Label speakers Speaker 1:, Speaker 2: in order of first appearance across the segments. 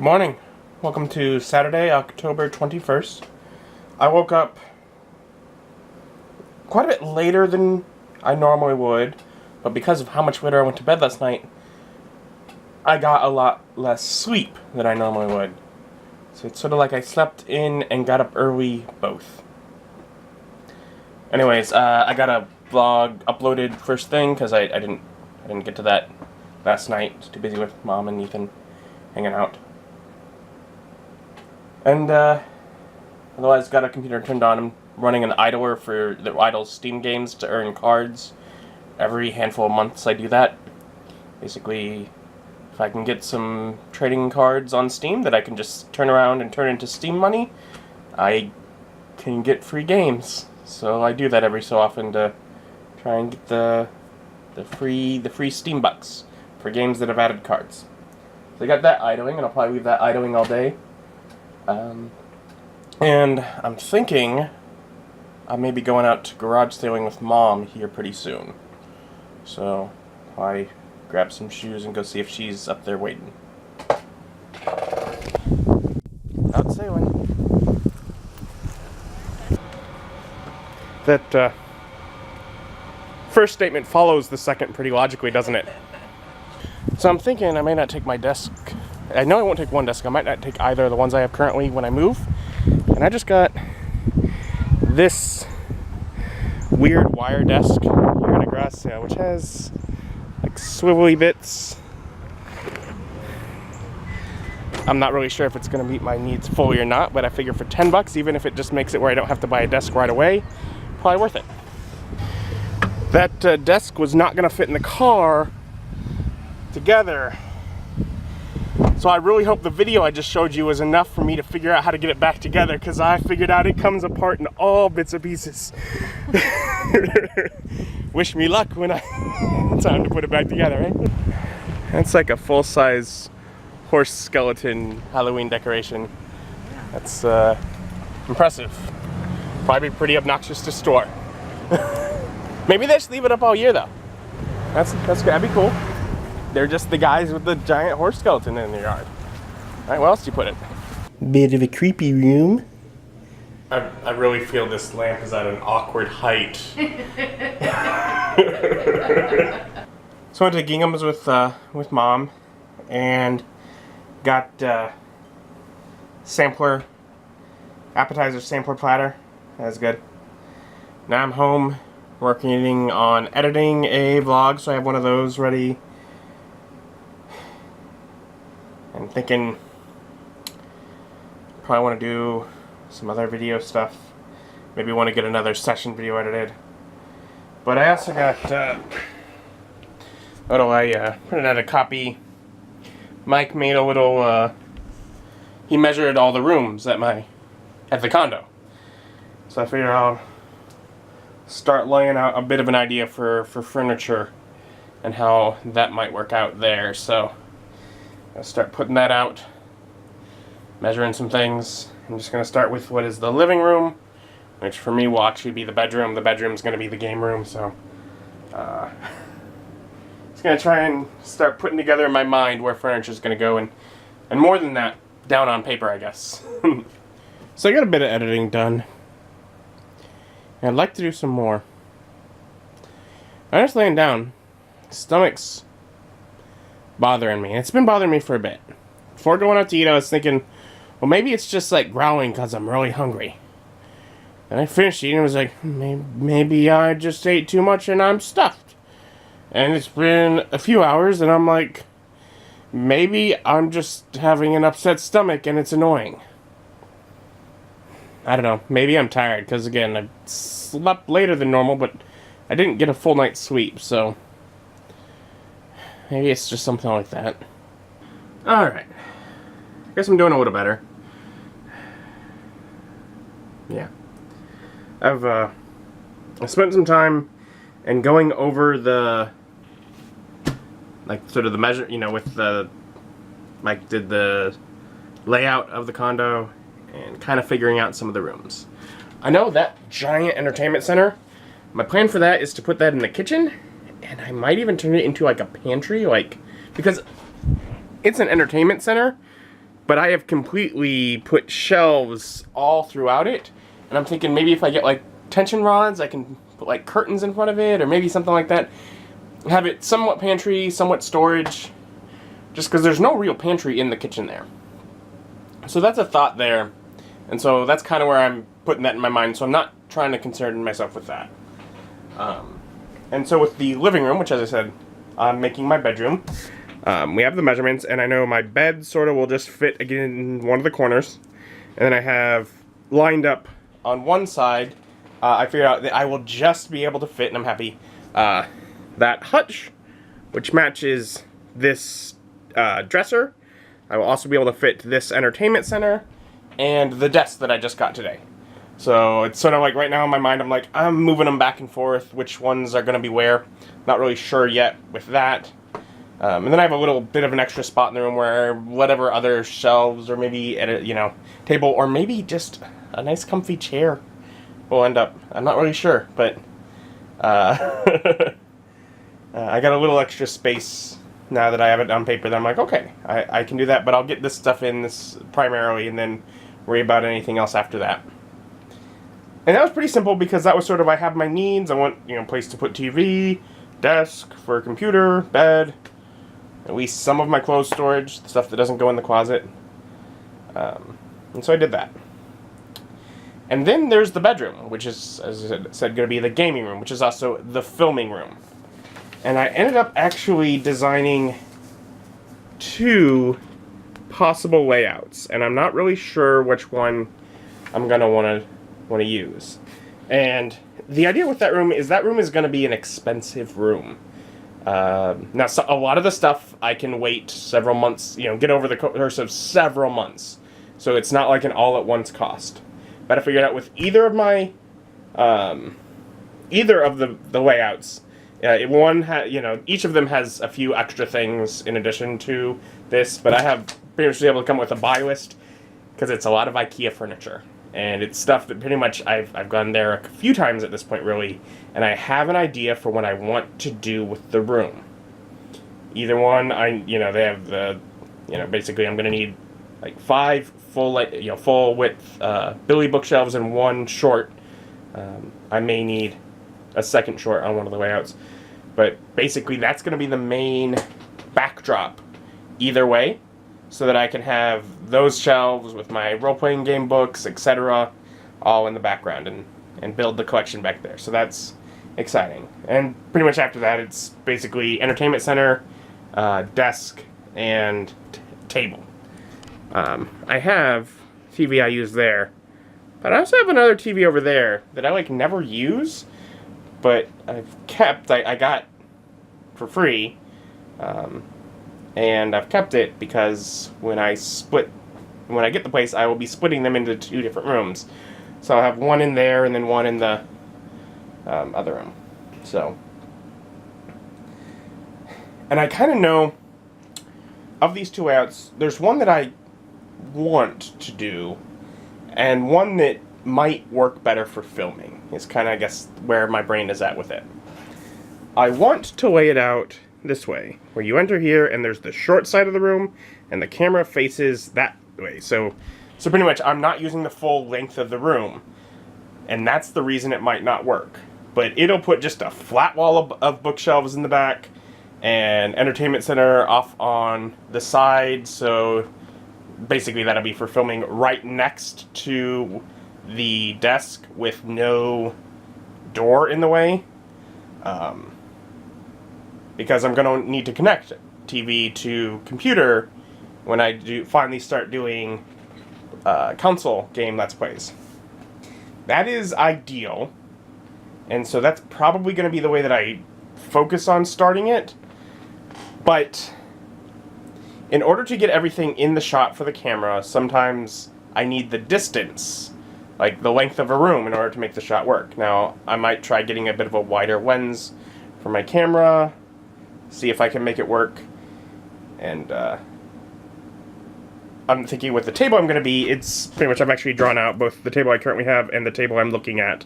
Speaker 1: Good morning. Welcome to Saturday, October 21st. I woke up quite a bit later than I normally would, but because of how much later I went to bed last night, I got a lot less sleep than I normally would. So it's sort of like I slept in and got up early both. Anyways, I got a vlog uploaded first thing because I didn't get to that last night. I was too busy with Mom and Ethan hanging out. And otherwise, got a computer turned on. I'm running an idler for the idle Steam games to earn cards. Every handful of months I do that. Basically, if I can get some trading cards on Steam that I can just turn around and turn into Steam money, I can get free games. So I do that every so often to try and get the free Steam bucks for games that have added cards. So I got that idling, and I'll probably leave that idling all day. And I'm thinking I may be going out to garage sailing with Mom here pretty soon. So I grab some shoes and go see if she's up there waiting. Out sailing. That first statement follows the second pretty logically, doesn't it? So I'm thinking I may not take my desk. I know I won't take one desk. I might not take either of the ones I have currently when I move. And I just got this weird wire desk here at a garage sale, which has like swivelly bits. I'm not really sure if it's going to meet my needs fully or not, but I figure for $10, even if it just makes it where I don't have to buy a desk right away, probably worth it. That desk was not going to fit in the car together. So I really hope the video I just showed you was enough for me to figure out how to get it back together, because I figured out it comes apart in all bits and pieces. Wish me luck when time to put it back together, right? That's like a full-size horse skeleton Halloween decoration. That's impressive. Probably pretty obnoxious to store. Maybe they should leave it up all year though. That'd be cool. They're just the guys with the giant horse skeleton in their yard. Alright, where else do you put it? Bit of a creepy room. I really feel this lamp is at an awkward height. So I went to Gingham's with Mom and got appetizer sampler platter. That was good. Now I'm home working on editing a vlog, so I have one of those ready. I'm thinking probably want to do some other video stuff. Maybe want to get another session video edited. But I also got I printed out a copy. Mike made a little he measured all the rooms at the condo. So I figured I'll start laying out a bit of an idea for furniture and how that might work out there. So I'll start putting that out, measuring some things. I'm just going to start with what is the living room, which for me will actually be the bedroom. The bedroom's going to be the game room, so just going to try and start putting together in my mind where furniture is going to go, and more than that, down on paper, I guess. So I got a bit of editing done. And I'd like to do some more. I'm just laying down. Stomach's bothering me. It's been bothering me for a bit. Before going out to eat, I was thinking, well, maybe it's just like growling because I'm really hungry. And I finished eating and was like, maybe I just ate too much and I'm stuffed. And it's been a few hours and I'm like, maybe I'm just having an upset stomach and it's annoying. I don't know. Maybe I'm tired because, again, I slept later than normal, but I didn't get a full night's sleep, so maybe it's just something like that. Alright. I guess I'm doing a little better. Yeah. I spent some time and going over the, like, sort of the measure, with the, like, did the layout of the condo and kind of figuring out some of the rooms. I know that giant entertainment center, my plan for that is to put that in the kitchen, and I might even turn it into like a pantry, because it's an entertainment center, but I have completely put shelves all throughout it, and I'm thinking maybe if I get like tension rods, I can put like curtains in front of it, or maybe something like that. Have it somewhat pantry, somewhat storage, just because there's no real pantry in the kitchen there. So that's a thought there, and so that's kind of where I'm putting that in my mind, so I'm not trying to concern myself with that. And so with the living room, which as I said, I'm making my bedroom, we have the measurements, and I know my bed sort of will just fit again in one of the corners, and then I have lined up on one side, I figured out that I will just be able to fit, and I'm happy, that hutch, which matches this dresser. I will also be able to fit this entertainment center and the desk that I just got today. So it's sort of like right now in my mind, I'm moving them back and forth, which ones are going to be where. Not really sure yet with that. And then I have a little bit of an extra spot in the room where whatever other shelves or maybe table or maybe just a nice comfy chair will end up. I'm not really sure, but I got a little extra space now that I have it on paper that I'm like, okay, I can do that, but I'll get this stuff in this primarily and then worry about anything else after that. And that was pretty simple because that was sort of, I have my needs. I want, place to put TV, desk for a computer, bed, at least some of my clothes storage, the stuff that doesn't go in the closet. And so I did that. And then there's the bedroom, which is, as I said, going to be the gaming room, which is also the filming room. And I ended up actually designing 2 possible layouts, and I'm not really sure which one I'm going to want to use. And the idea with that room is going to be an expensive room. Now, so a lot of the stuff I can wait several months, get over the course of several months. So it's not like an all-at-once cost. But I figured out with either of my, either of the layouts, each of them has a few extra things in addition to this, but I have pretty much been able to come up with a buy list because it's a lot of IKEA furniture. And it's stuff that pretty much I've gone there a few times at this point, really, and I have an idea for what I want to do with the room. Either one, they have the, basically I'm going to need like 5 full width Billy bookshelves and 1 short. I may need a second short on one of the layouts, but basically that's going to be the main backdrop either way, so that I can have those shelves with my role-playing game books, etc., all in the background and build the collection back there. So that's exciting. And pretty much after that, it's basically entertainment center, desk, and table. I have TV I use there, but I also have another TV over there that I never use, but I've kept. I got for free. And I've kept it because when I get the place, I will be splitting them into 2 different rooms. So I'll have one in there and then one in the other room. So, and I kind of know of these 2 layouts, there's one that I want to do, and one that might work better for filming. Is kind of, I guess, where my brain is at with it. I want to lay it out this way, where you enter here and there's the short side of the room and the camera faces that way. So pretty much I'm not using the full length of the room, and that's the reason it might not work. But it'll put just a flat wall of bookshelves in the back and entertainment center off on the side. So basically that'll be for filming right next to the desk with no door in the way. Because I'm going to need to connect TV to computer when I finally start doing console game Let's Plays. That is ideal, and so that's probably going to be the way that I focus on starting it. But in order to get everything in the shot for the camera, sometimes I need the distance, like the length of a room, in order to make the shot work. Now, I might try getting a bit of a wider lens for my camera, see if I can make it work. And I'm thinking with the table I'm going to be, it's pretty much, I've actually drawn out both the table I currently have and the table I'm looking at,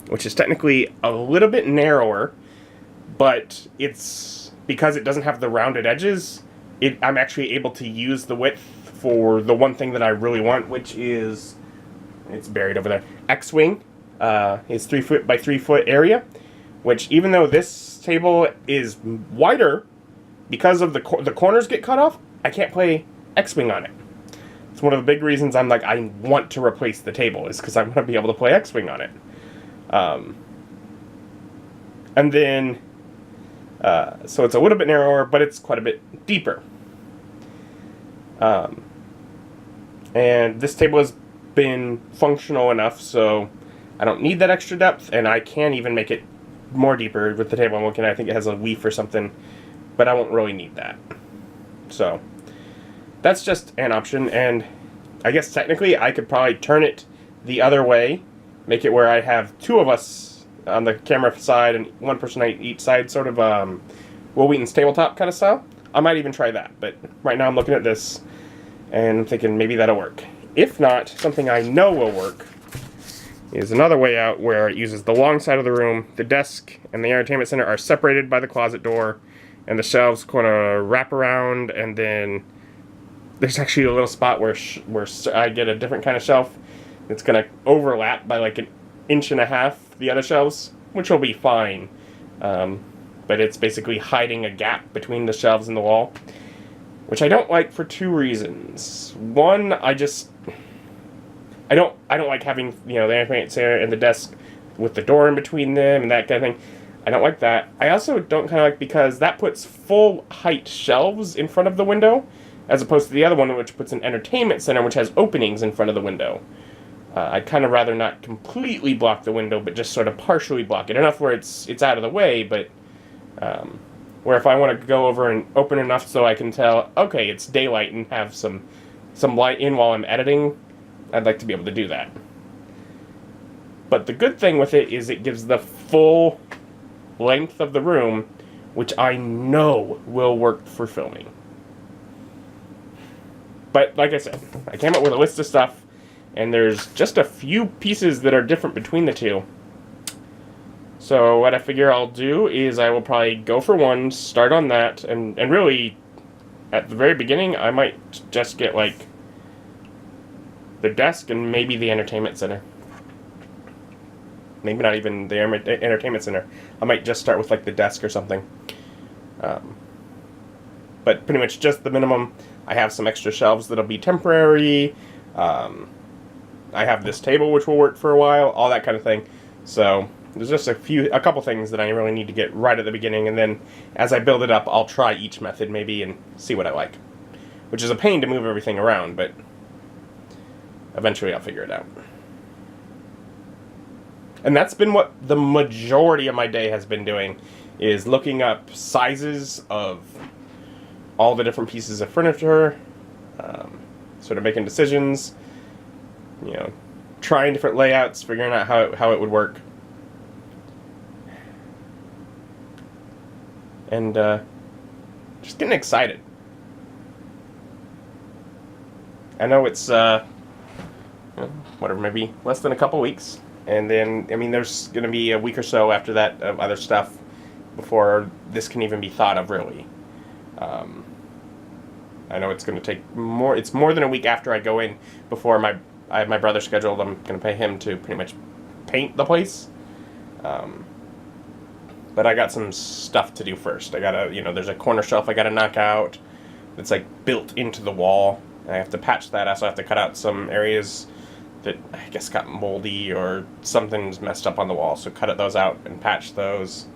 Speaker 1: which is technically a little bit narrower, but it's, because it doesn't have the rounded edges, I'm actually able to use the width for the one thing that I really want, which is, it's buried over there, X-Wing. It's 3 foot by 3 foot area, which even though this table is wider, because of the corners get cut off, I can't play X-Wing on it. It's one of the big reasons I'm like, I want to replace the table, is because I want to be able to play X-Wing on it. And then, so it's a little bit narrower, but it's quite a bit deeper. And this table has been functional enough, so I don't need that extra depth, and I can even make it more deeper with the table I'm looking at. I think it has a leaf or something, but I won't really need that. So that's just an option, and I guess technically I could probably turn it the other way, make it where I have two of us on the camera side and one person on each side, sort of Will Wheaton's tabletop kind of style. I might even try that, but right now I'm looking at this and thinking maybe that'll work. If not, something I know will work is another way out where it uses the long side of the room. The desk and the entertainment center are separated by the closet door, and the shelves kind of wrap around, and then there's actually a little spot where I get a different kind of shelf. It's going to overlap by like 1.5 inches the other shelves, which will be fine. But it's basically hiding a gap between the shelves and the wall, which I don't like for two reasons. One, I don't like having, the entertainment center and the desk with the door in between them and that kind of thing. I don't like that. I also don't kind of like, because that puts full height shelves in front of the window, as opposed to the other one, which puts an entertainment center which has openings in front of the window. I'd kind of rather not completely block the window, but just sort of partially block it, enough where it's out of the way, but where if I want to go over and open enough so I can tell, okay, it's daylight, and have some light in while I'm editing, I'd like to be able to do that. But the good thing with it is it gives the full length of the room, which I know will work for filming. But like I said, I came up with a list of stuff, and there's just a few pieces that are different between the two. So what I figure I'll do is I will probably go for one, start on that, and really, at the very beginning, I might just get like the desk and maybe the entertainment center. Maybe not even the entertainment center. I might just start with like the desk or something. But pretty much just the minimum. I have some extra shelves that'll be temporary. I have this table which will work for a while, all that kind of thing. So there's just a couple things that I really need to get right at the beginning, and then as I build it up, I'll try each method maybe and see what I like. Which is a pain to move everything around, but eventually I'll figure it out. And that's been what the majority of my day has been doing, is looking up sizes of all the different pieces of furniture, sort of making decisions, trying different layouts, figuring out how it would work. And just getting excited. I know it's maybe less than a couple weeks, and then there's going to be a week or so after that of other stuff before this can even be thought of, really. I know it's going to take more. It's more than a week after I go in before I have my brother scheduled. I'm going to pay him to pretty much paint the place. But I got some stuff to do first. I gotta, there's a corner shelf I gotta knock out. It's like built into the wall. I have to patch that. I also have to cut out some areas that I guess got moldy or something's messed up on the wall. So cut those out and patch those.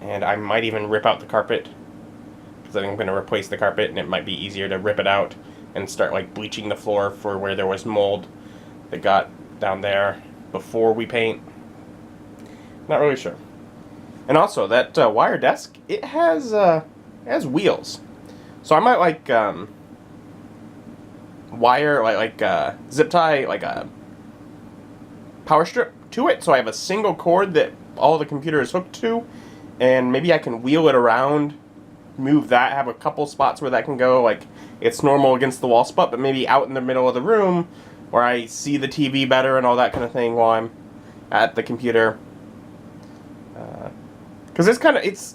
Speaker 1: And I might even rip out the carpet, because I think I'm going to replace the carpet, and it might be easier to rip it out and start like bleaching the floor for where there was mold that got down there before we paint. Not really sure. And also, that wire desk, it has wheels. So I might wire, zip tie, a power strip to it, so I have a single cord that all the computer is hooked to, and maybe I can wheel it around, move that, have a couple spots where that can go, like it's normal against the wall spot, but maybe out in the middle of the room where I see the TV better and all that kind of thing while I'm at the computer. Because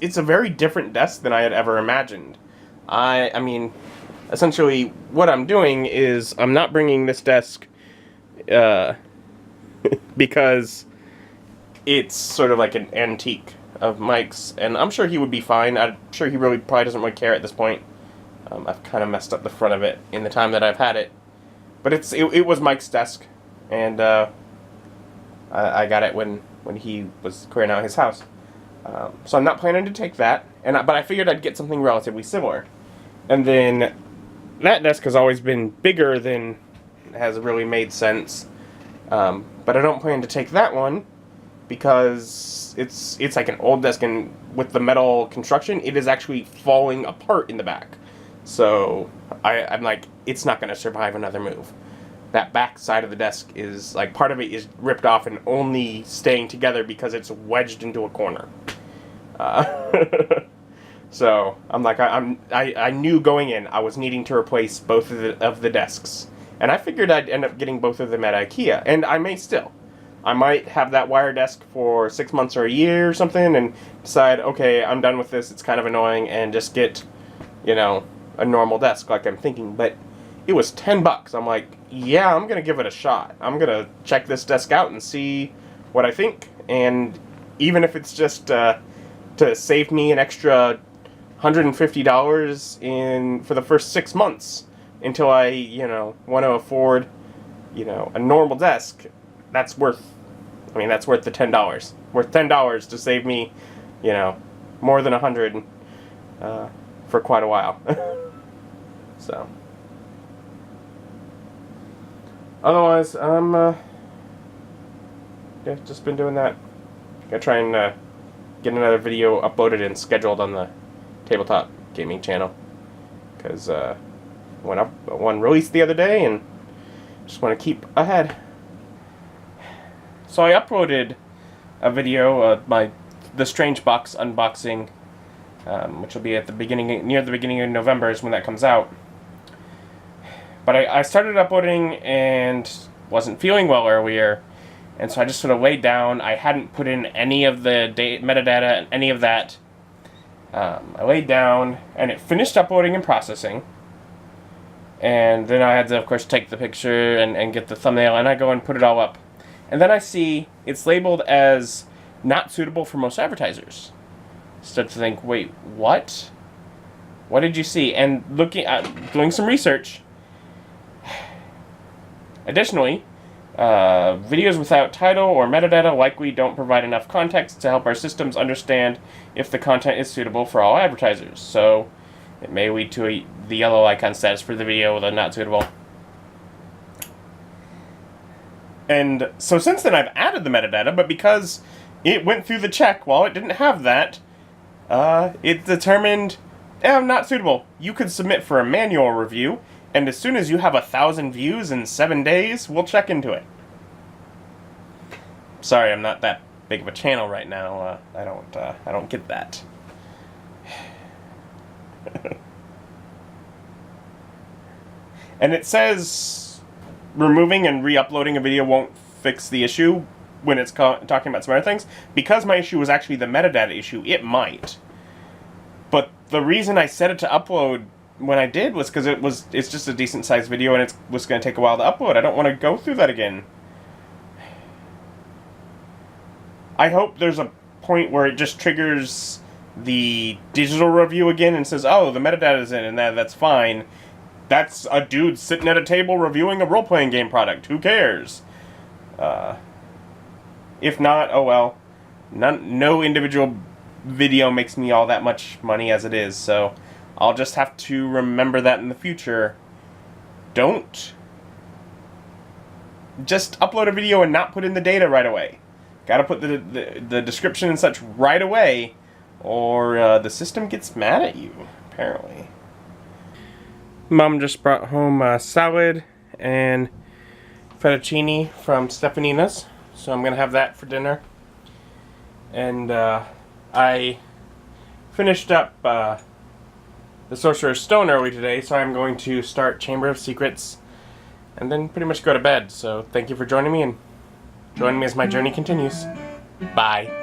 Speaker 1: it's a very different desk than I had ever imagined. I mean, essentially what I'm doing is I'm not bringing this desk because it's sort of like an antique of Mike's, and I'm sure he would be fine. I'm sure he probably doesn't really care at this point. I've kind of messed up the front of it in the time that I've had it, but it was Mike's desk, and I got it when he was clearing out his house. So I'm not planning to take that, but I figured I'd get something relatively similar. And then that desk has always been bigger than has really made sense, but I don't plan to take that one because it's like an old desk, and with the metal construction, it is actually falling apart in the back. So I'm like, it's not going to survive another move. That back side of the desk is like, part of it is ripped off and only staying together because it's wedged into a corner. So I'm like, I knew going in I was needing to replace both of the desks, and I figured I'd end up getting both of them at IKEA, and I may still. I might have that wire desk for 6 months or a year or something and decide, okay, I'm done with this, it's kind of annoying, and just get, a normal desk like I'm thinking. But it was $10. I'm like, yeah, I'm going to give it a shot. I'm going to check this desk out and see what I think. And even if it's just to save me an extra $150 for the first 6 months until I, want to afford, a normal desk, that's worth the $10. Worth $10 to save me, more than $100 for quite a while. So, otherwise, just been doing that. Gotta try and get another video uploaded and scheduled on the tabletop gaming channel, because one released the other day, and just want to keep ahead. So I uploaded a video of the Strange Box unboxing, which will be at near the beginning of November is when that comes out. But I started uploading and wasn't feeling well earlier, and so I just sort of laid down. I hadn't put in any of the metadata and any of that. I laid down, and it finished uploading and processing. And then I had to, of course, take the picture and get the thumbnail, and I go and put it all up. And then I see it's labeled as not suitable for most advertisers. Start to think, wait, what? What did you see? And doing some research. Additionally, videos without title or metadata likely don't provide enough context to help our systems understand if the content is suitable for all advertisers. So it may lead to the yellow icon status for the video with a not suitable. And so since then I've added the metadata, but because it went through the check while it didn't have that, it determined, not suitable. You could submit for a manual review, and as soon as you have 1,000 views in 7 days, we'll check into it. Sorry, I'm not that big of a channel right now. I don't get that. And it says removing and re-uploading a video won't fix the issue when it's talking about some other things. Because my issue was actually the metadata issue, it might. But the reason I set it to upload when I did was because it's just a decent sized video, and it was going to take a while to upload. I don't want to go through that again. I hope there's a point where it just triggers the digital review again and says, oh, the metadata's in, and that's fine. That's a dude sitting at a table reviewing a role-playing game product. Who cares? If not, oh well. No individual video makes me all that much money as it is, so I'll just have to remember that in the future. Don't just upload a video and not put in the data right away. Gotta put the description and such right away, or the system gets mad at you, apparently. Mom just brought home salad and fettuccine from Stefanina's, so I'm gonna have that for dinner. And I finished up the Sorcerer's Stone early today, so I'm going to start Chamber of Secrets and then pretty much go to bed. So thank you for joining me, and join me as my journey continues. Bye.